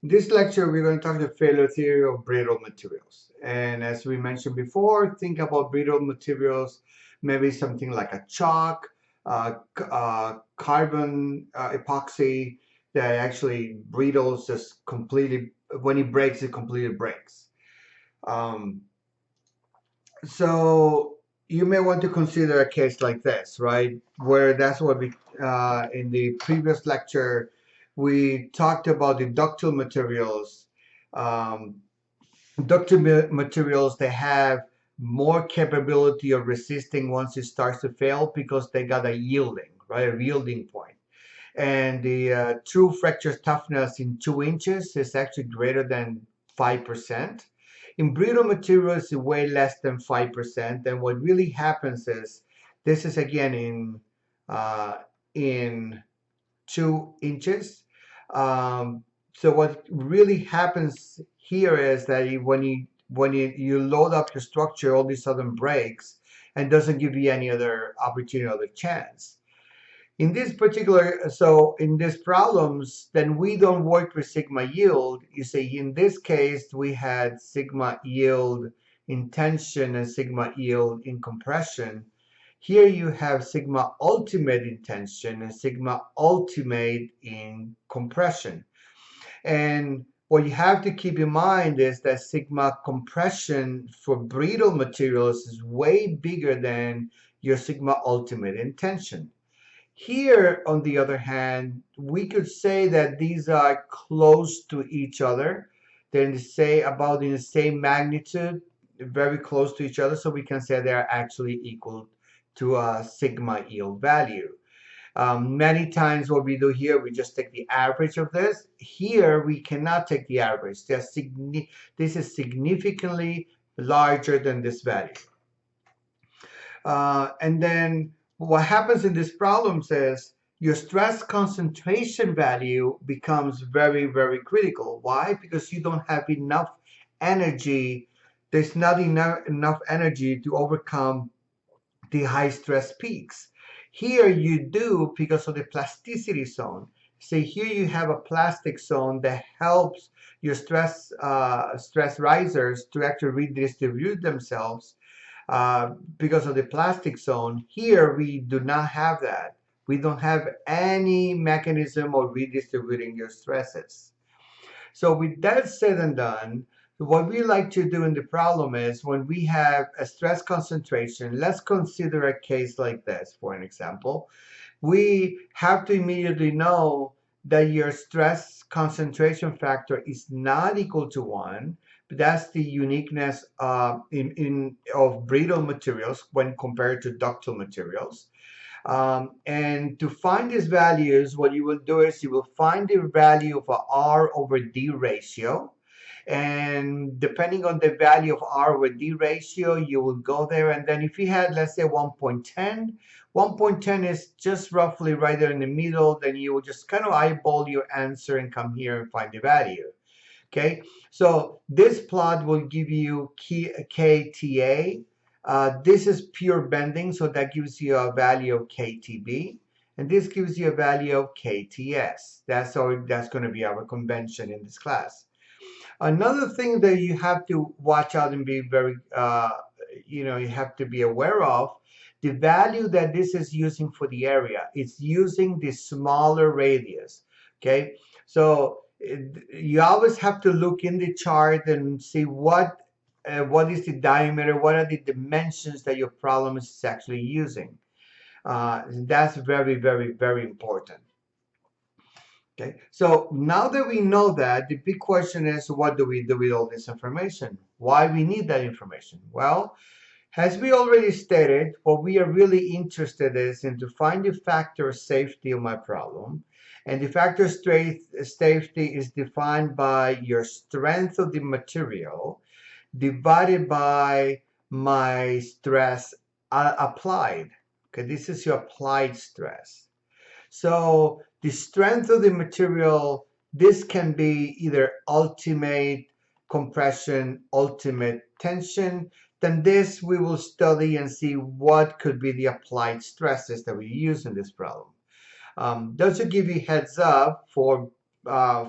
In this lecture, we're going to talk the failure theory of brittle materials. And as we mentioned before, think about brittle materials, maybe something like a chalk, carbon epoxy that actually brittles just completely, when it breaks, it completely breaks. Um, so you may want to consider a case like this, right? Where that's what we, in the previous lecture, we talked about the ductile materials. Um, ductile materials, they have more capability of resisting once it starts to fail because they got a yielding, right? A yielding point. And the true fracture toughness in 2 inches is actually greater than 5%. In brittle materials, it's way less than 5%. And what really happens is, this is again in 2 inches. So what really happens here is that when you load up your structure, all of a sudden breaks and doesn't give you any other opportunity, other chance. In this particular, so in these problems, then we don't work with sigma yield. You see, in this case, we had sigma yield in tension and sigma yield in compression. Here you have sigma ultimate in tension and sigma ultimate in compression. And what you have to keep in mind is that sigma compression for brittle materials is way bigger than your sigma ultimate in tension. Here, on the other hand, we could say that these are close to each other. They're say about in the same magnitude, very close to each other, so we can say they're actually equal to a sigma yield value. Many times what we do here, we just take the average of this. Here, we cannot take the average. This is significantly larger than this value. And then what happens in these problems is your stress concentration value becomes very, very critical. Why? Because you don't have enough energy. There's not enough energy to overcome the high stress peaks. Here you do because of the plasticity zone. See, here you have a plastic zone that helps your stress risers to actually redistribute themselves because of the plastic zone. Here we do not have that. We don't have any mechanism of redistributing your stresses. So with that said and done, what we like to do in the problem is when we have a stress concentration, let's consider a case like this, for an example. We have to immediately know that your stress concentration factor is not equal to 1. But that's the uniqueness of brittle materials when compared to ductile materials. And to find these values, what you will do is you will find the value of a R over D ratio. And depending on the value of R over D ratio, you will go there. And then if you had, let's say 1.10, 1.10 is just roughly right there in the middle, then you will just kind of eyeball your answer and come here and find the value. Okay, so this plot will give you KTA. This is pure bending, so that gives you a value of KTB, and this gives you a value of KTS. That's going to be our convention in this class. Another thing that you have to watch out and be very, you have to be aware of, the value that this is using for the area. It's using the smaller radius. Okay, so you always have to look in the chart and see what is the diameter, what are the dimensions that your problem is actually using. That's very, very, very important. Okay, so now that we know that, the big question is, what do we do with all this information? Why we need that information? Well, as we already stated, what we are really interested in to find the factor of safety of my problem. And the factor of safety is defined by your strength of the material divided by my stress applied. Okay, this is your applied stress. So the strength of the material, this can be either ultimate compression, ultimate tension. Then this we will study and see what could be the applied stresses that we use in this problem. Just to give you heads up for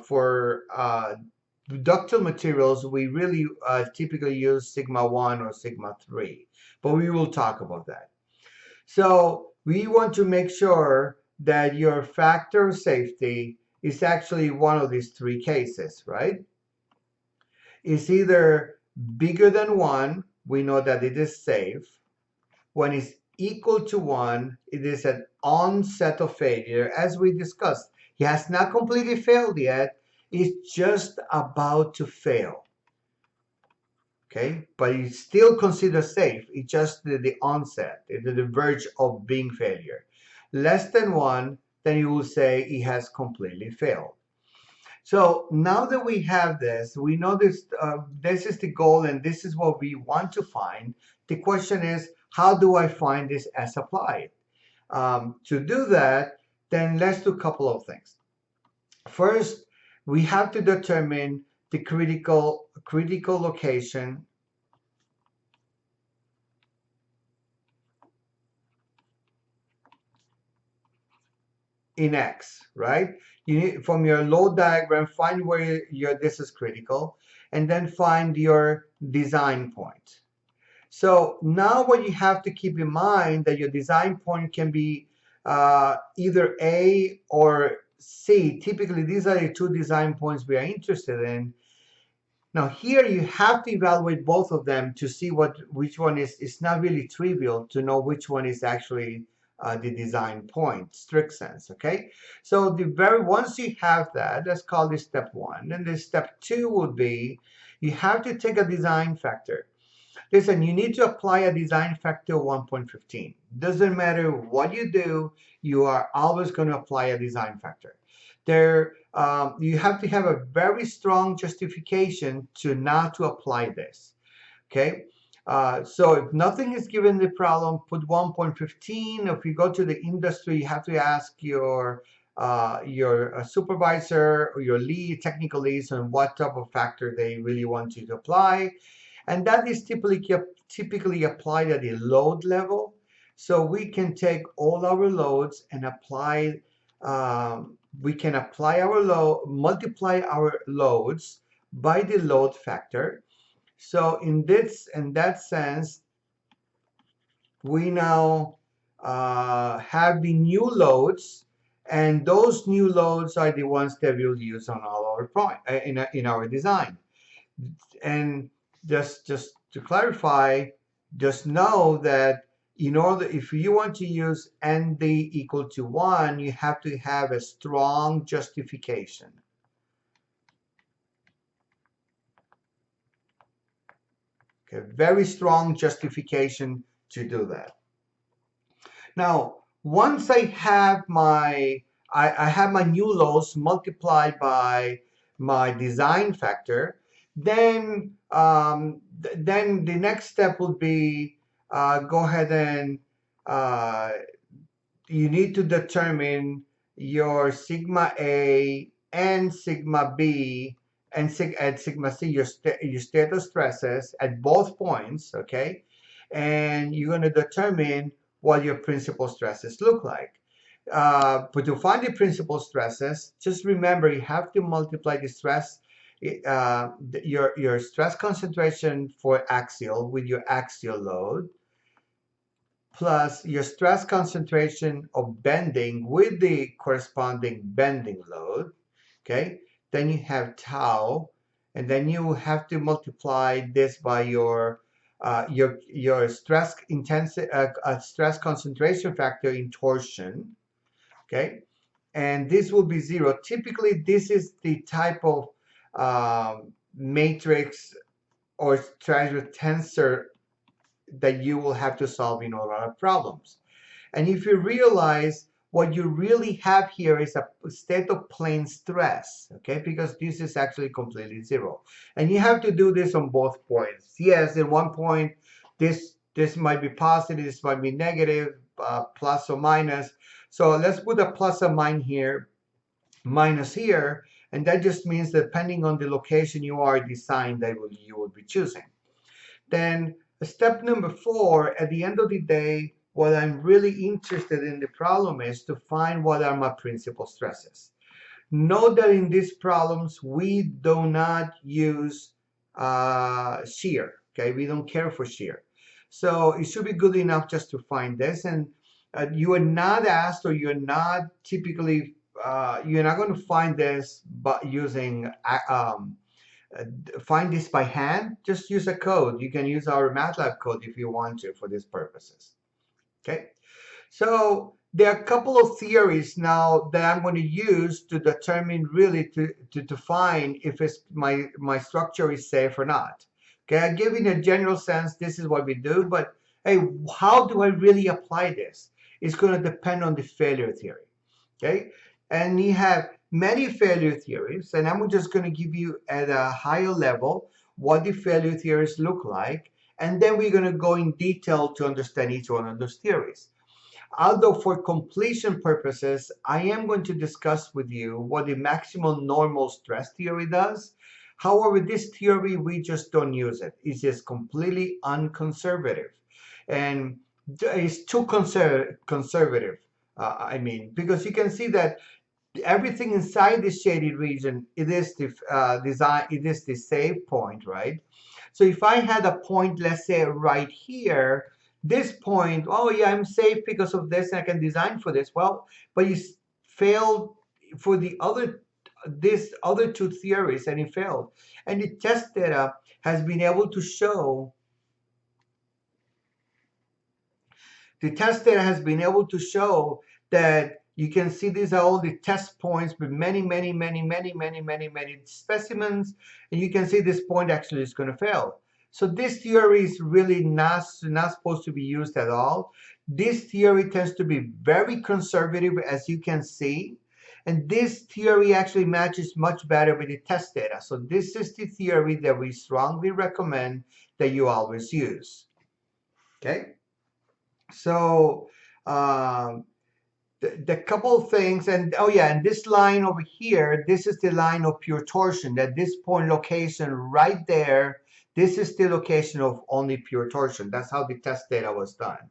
for ductile materials, we really typically use sigma 1 or sigma 3, but we will talk about that. So we want to make sure that your factor of safety is actually one of these three cases, right? It's either bigger than 1, we know that it is safe. When it's equal to 1, it is an onset of failure, as we discussed. He has not completely failed yet. It's just about to fail. Okay, but it's still considered safe. It's just the onset, the verge of being failure. Less than 1, then you will say it has completely failed. So now that we have this, we know this is the goal and this is what we want to find. The question is, how do I find this as applied? To do that, then let's do a couple of things. First, we have to determine the critical location in X, right? You need from your load diagram, find where this is critical, and then find your design point. So now what you have to keep in mind that your design point can be either A or C. Typically, these are the two design points we are interested in. Now here you have to evaluate both of them to see which one is. It's not really trivial to know which one is actually the design point, strict sense. Okay, so once you have that, let's call this step 1. And then step 2 would be you have to take a design factor. Listen, you need to apply a design factor of 1.15. Doesn't matter what you do, you are always going to apply a design factor. You have to have a very strong justification to not to apply this. Okay, so if nothing is given the problem, put 1.15. If you go to the industry, you have to ask your supervisor or your technical leads on what type of factor they really want you to apply. And that is typically applied at the load level. So we can take all our loads and apply, we can apply our load, multiply our loads by the load factor. So in that sense, we now have the new loads, and those new loads are the ones that we'll use on all our in our design. And just to clarify, just know that if you want to use ND equal to 1, you have to have a strong justification. Okay, very strong justification to do that. Now, once I have my new loads multiplied by my design factor, then the next step would be go ahead and you need to determine your sigma A and sigma B and sigma C, your state of stresses at both points, okay? And you're going to determine what your principal stresses look like. But to find the principal stresses, just remember you have to multiply the stress, your stress concentration for axial with your axial load, plus your stress concentration of bending with the corresponding bending load. Okay, then you have tau, and then you have to multiply this by your stress stress concentration factor in torsion. Okay, and this will be 0. Typically, this is the type of matrix or tensor that you will have to solve in all our problems. And if you realize what you really have here is a state of plane stress, okay, because this is actually completely 0. And you have to do this on both points. Yes, at one point, this might be positive, this might be negative, plus or minus. So let's put a plus or minus here, and that just means depending on the location you are designed that you will be choosing. Then step number 4, at the end of the day, what I'm really interested in the problem is to find what are my principal stresses. Note that in these problems, we do not use shear, okay? We don't care for shear. So it should be good enough just to find this. And you are not asked, or you're not typically, you're not going to find this but using, find this by hand. Just use a code. You can use our MATLAB code if you want to for these purposes, okay? So there are a couple of theories now that I'm going to use to determine really to define if it's my structure is safe or not. Okay, I give in a general sense this is what we do, but hey, how do I really apply this? It's going to depend on the failure theory. Okay, and you have many failure theories, and I'm just going to give you at a higher level what the failure theories look like, and then we're going to go in detail to understand each one of those theories. Although for completion purposes, I am going to discuss with you what the maximal normal stress theory does. However, this theory, we just don't use it. It's just completely unconservative. And it's too conservative, because you can see that everything inside the shaded region, it is the it is the safe point, right? So if I had a point, let's say right here, this point, oh yeah, I'm safe because of this, and I can design for this. Well, but you failed for the other, this other two theories, and it failed. And the test data has been able to show, that you can see these are all the test points with many specimens, and you can see this point actually is going to fail. So this theory is really not supposed to be used at all. This theory tends to be very conservative, as you can see, and this theory actually matches much better with the test data. So this is the theory that we strongly recommend that you always use. Okay, so the couple of things, and oh yeah, and this line over here, this is the line of pure torsion. At this point location right there, this is the location of only pure torsion. That's how the test data was done.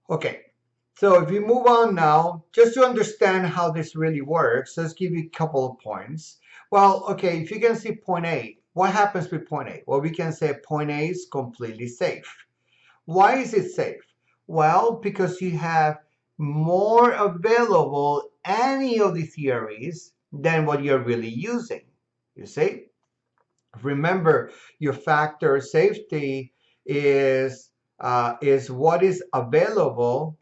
Okay, so if we move on now, just to understand how this really works, let's give you a couple of points. Well, okay, if you can see point A, what happens with point A? Well, we can say point A is completely safe. Why is it safe? Well, because you have more available any of the theories than what you're really using. You see? Remember, your factor of safety is what is available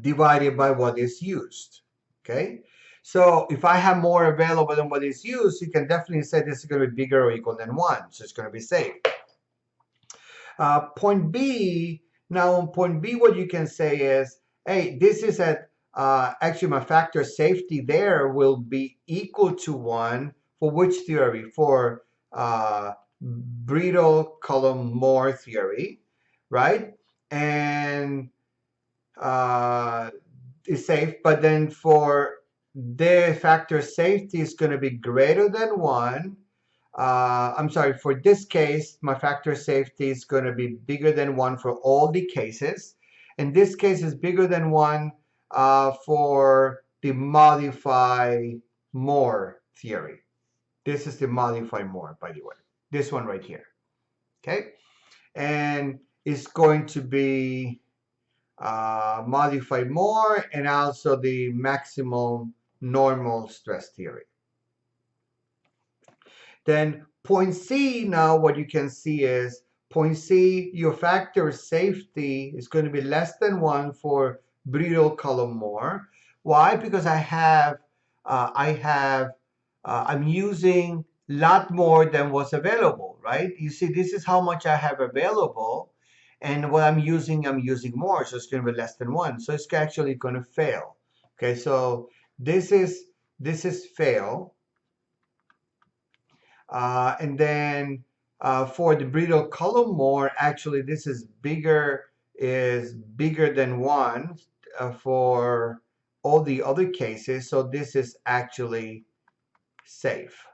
divided by what is used. Okay? So if I have more available than what is used, you can definitely say this is going to be bigger or equal than 1. So it's going to be safe. Point B, now on point B, what you can say is, hey, this is at, actually my factor safety there will be equal to 1 for which theory? For Brittle column Moore theory, right? And is safe, but then for the factor safety is going to be greater than 1. I'm sorry, for this case, my factor safety is going to be bigger than 1 for all the cases. In this case, is bigger than 1 for the modify Moore theory. This is the modify Moore, by the way. This one right here. Okay? And it's going to be modify Moore and also the maximum normal stress theory. Then point C, now what you can see is point C, your factor of safety is going to be less than 1 for Brittle column Moore. Why? Because I'm using a lot more than what's available, right? You see, this is how much I have available, and what I'm using more, so it's going to be less than 1. So it's actually going to fail. Okay, so this is fail. And then for the Brittle column Moore, actually this is bigger than 1 for all the other cases. So this is actually safe.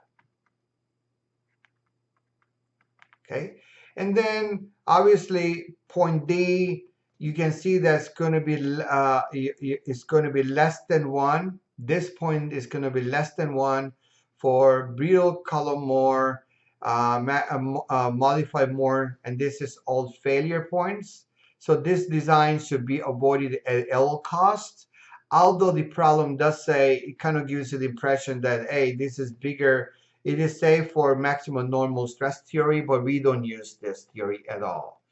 Okay, And then obviously point D, you can see that's going to be it's going to be less than 1. This point is going to be less than 1 for Brittle, column more, modify more, and this is all failure points. So this design should be avoided at all costs. Although the problem does say, it kind of gives you the impression that, hey, this is bigger, it is safe for maximum normal stress theory, but we don't use this theory at all.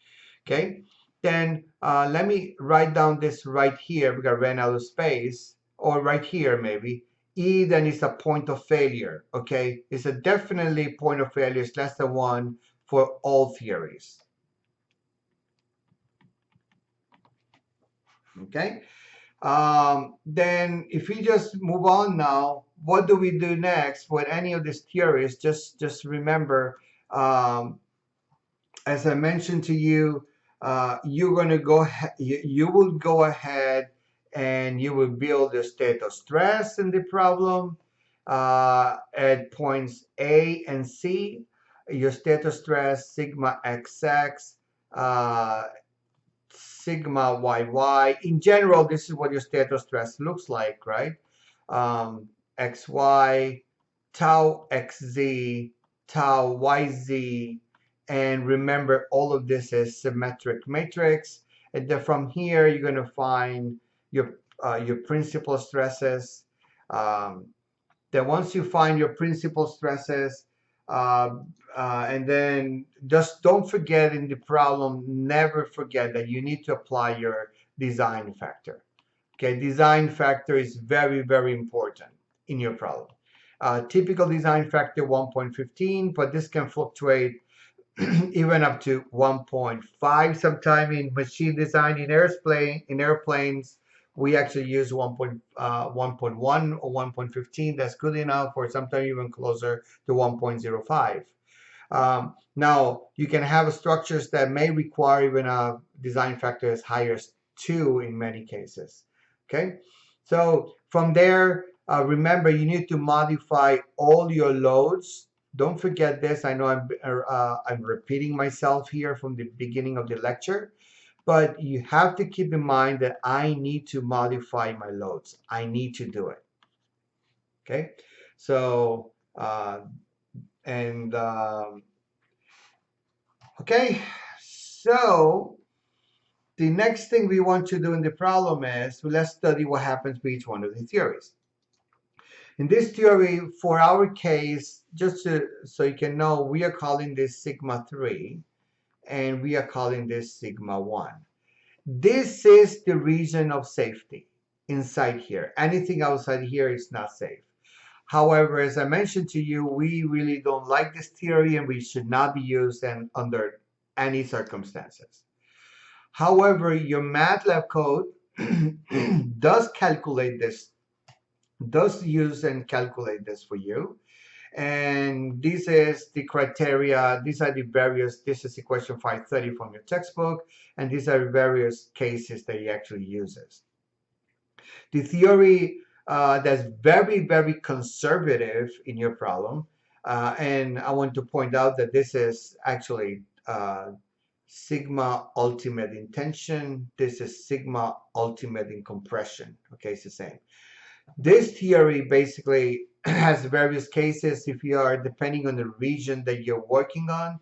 Okay, then let me write down this right here because I ran out of space, or right here maybe. E then is a point of failure. Okay, it's a definitely point of failure. It's less than 1 for all theories. Okay, then if we just move on now, what do we do next with any of these theories? Just remember, as I mentioned to you, you're going to you will go ahead and you will build the state of stress in the problem at points A and C. Your state of stress, sigma XX, uh, sigma YY. In general, this is what your state of stress looks like, right? XY, tau XZ, tau YZ, and remember all of this is symmetric matrix. And then from here, you're going to find your principal stresses. Um, then once you find your principal stresses, uh, and then just don't forget in the problem, never forget that you need to apply your design factor. Okay, design factor is very, very important in your problem. Typical design factor 1.15, but this can fluctuate even up to 1.5 sometime in machine design. In airplanes we actually use 1.1 or 1.15. That's good enough, or sometimes even closer to 1.05. Now you can have structures that may require even a design factor as high as 2 in many cases. Okay, so from there, remember you need to modify all your loads. Don't forget this. I know I'm repeating myself here from the beginning of the lecture, but you have to keep in mind that I need to modify my loads. I need to do it. Okay, so and okay, so the next thing we want to do in the problem is, well, let's study what happens with each one of the theories. In this theory, for our case, so you can know, we are calling this sigma 3 and we are calling this sigma 1. This is the region of safety inside here. Anything outside here is not safe. However, as I mentioned to you, we really don't like this theory and we should not be used under any circumstances. However, your MATLAB code does calculate this, does use and calculate this for you. And this is the criteria, these are the various, this is equation 530 from your textbook, and these are various cases that he actually uses. The theory that's very, very conservative in your problem, and I want to point out that this is actually sigma ultimate in tension, this is sigma ultimate in compression. Okay, it's the same. This theory basically has various cases if you are, depending on the region that you're working on.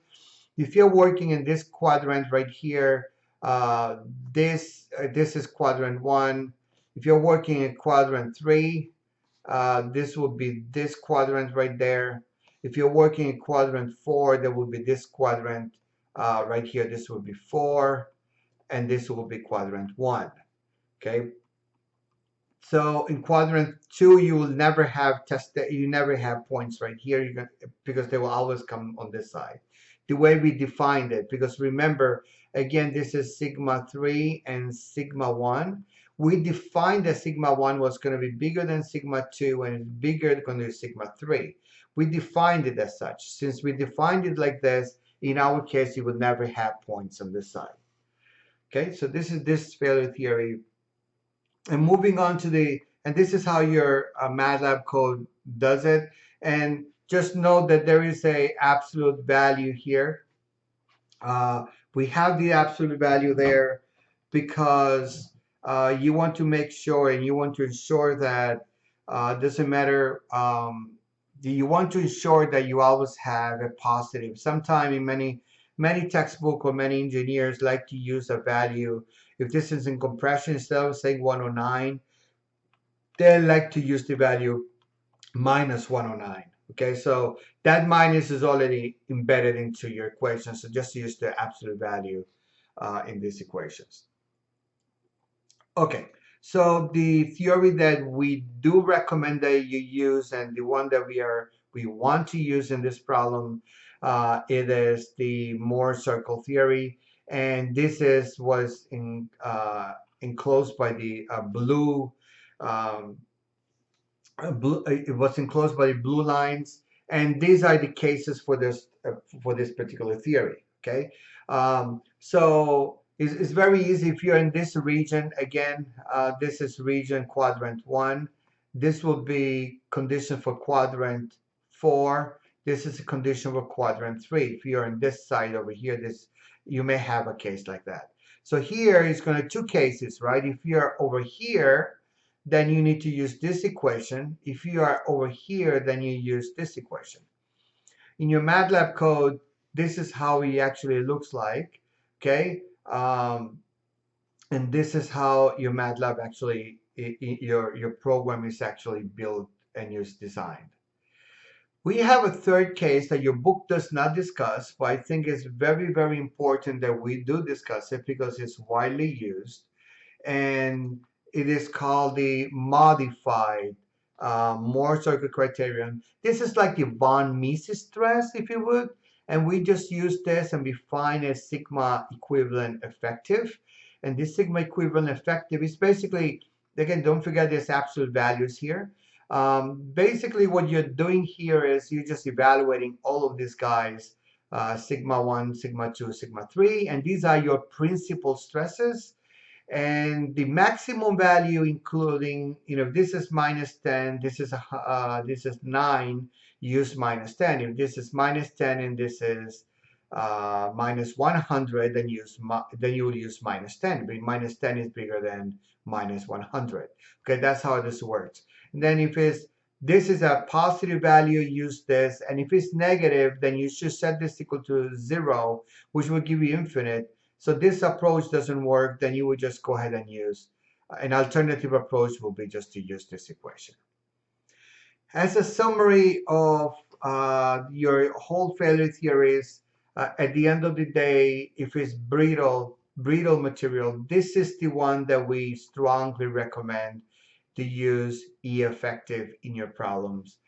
If you're working in this quadrant right here, this is quadrant 1. If you're working in quadrant 3, this will be this quadrant right there. If you're working in quadrant 4, there will be this quadrant right here. This will be 4, and this will be quadrant 1. Okay. So in quadrant 2, you will never have you never have points right here, because they will always come on this side. The way we defined it, because remember, again, this is sigma 3 and sigma 1. We defined that sigma 1 was going to be bigger than sigma 2 and bigger than sigma 3. We defined it as such. Since we defined it like this, in our case, you will never have points on this side. Okay, so this is this failure theory. And moving on to and this is how your MATLAB code does it. And just note that there is a absolute value here Uh, we have the absolute value there because you want to make sure and you want to ensure that doesn't matter. You want to ensure that you always have a positive. Sometime in many textbook or many engineers like to use a value. If this is in compression, instead of saying 109, they like to use the value minus 109. Okay, so that minus is already embedded into your equation. So just use the absolute value in these equations. Okay, so the theory that we do recommend that you use and the one that we want to use in this problem, it is the Moore circle theory, and this is was enclosed by the blue um, it was enclosed by blue lines, and these are the cases for this particular theory. Okay, so it's very easy if you're in this region. Again, this is region quadrant 1. This will be condition for quadrant 4. This is a condition for quadrant 3. If you're on this side over here, this you may have a case like that. So here is going to two cases, right? If you're over here, then you need to use this equation. If you are over here, then you use this equation. In your MATLAB code, this is how it actually looks like, okay? And this is how your MATLAB actually, your program is actually built and is designed. We have a third case that your book does not discuss, but I think it's very, very important that we do discuss it because it's widely used, and it is called the modified Moore circle criterion. This is like the von Mises stress, if you would, and we just use this and we find a sigma equivalent effective. And this sigma equivalent effective is basically, again, don't forget there's absolute values here. Basically, what you're doing here is you're just evaluating all of these guys, sigma 1, sigma 2, sigma 3, and these are your principal stresses. And the maximum value, including, this is minus 10, this is 9, use minus 10. If this is minus 10 and this is minus 100, then you will use minus 10. But minus 10 is bigger than minus 100. Okay, that's how this works. And then if this is a positive value, use this. And if it's negative, then you should set this equal to 0, which will give you infinite. So this approach doesn't work, then you would just go ahead and use an alternative approach will be just to use this equation. As a summary of your whole failure theories, at the end of the day, if it's brittle material, this is the one that we strongly recommend to use E effective in your problems.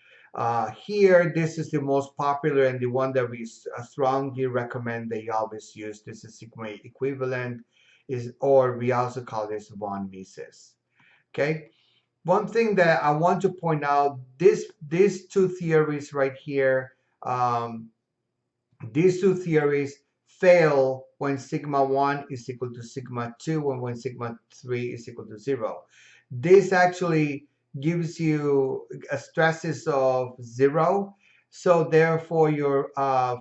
Here, this is the most popular and the one that we strongly recommend that you always use. This is sigma equivalent, or we also call this von Mises. Okay. One thing that I want to point out, these two theories right here, these two theories fail when sigma 1 is equal to sigma 2 and when sigma 3 is equal to 0. This actually gives you a stresses of 0. So therefore your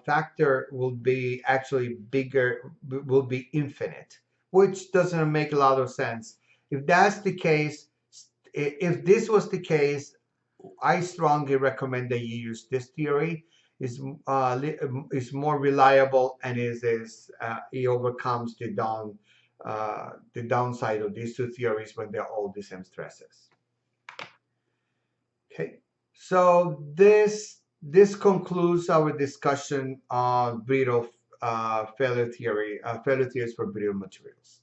factor will be actually bigger, will be infinite, which doesn't make a lot of sense. If that's the case, if this was the case, I strongly recommend that you use this theory. Is more reliable and it overcomes the downside of these two theories when they're all the same stresses. Okay, so this concludes our discussion on brittle failure theories for brittle materials.